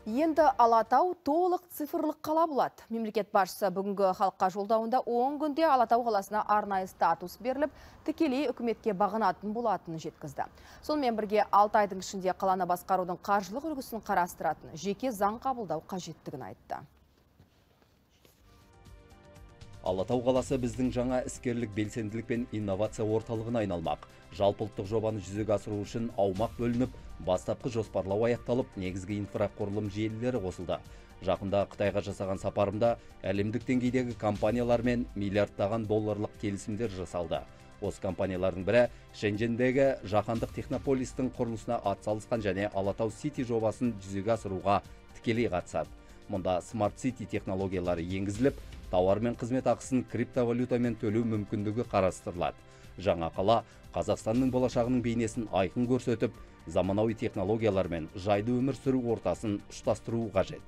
Енді Алатау толық цифрлық қала болады. Мемлекет басшысы бүгінгі халыққа жолдауында 10 күнде Алатау қаласына арнайы статус беріліп, тікелей үкіметке бағынатын болатынын жеткізді. Сонымен бірге 6 айдың ішінде қаланы басқарудың қаржылық үлгісін қарастыратын жеке заң қабылдау қажеттігін айтты. Алатау қаласы біздің жаңа іскерлік белсенділік пен инновация орталығына айналмақ. Жалпыұлттық жобаны жүзеге асыру үшін аумақ бөлініп, бастапқы жоспарлау аяқталып, негізгі инфрақұрылым желілері қосылды. Жақында Қытайға жасаған сапарымда әлемдік деңгейдегі компаниялармен миллиардтаған долларлық келісімдер жасалды. Осы компаниялардың бірі Шэньчжэндегі жаһандық технополистің құрылысына атсалысқан және Алатау Сити жобасын жүзеге асыруға тікелей қатысады. Мұнда Smart City технологиялары енгізіліп, тауар мен қызмет ақысын криптовалютамен төлеу мүмкіндігі қарастырылады. Жаңа қала Қазақстанның болашағының бейнесін айқын көрсетіп, заманауи технологиялар мен жайлы өмір сүру ортасын ұштастыруы қажет.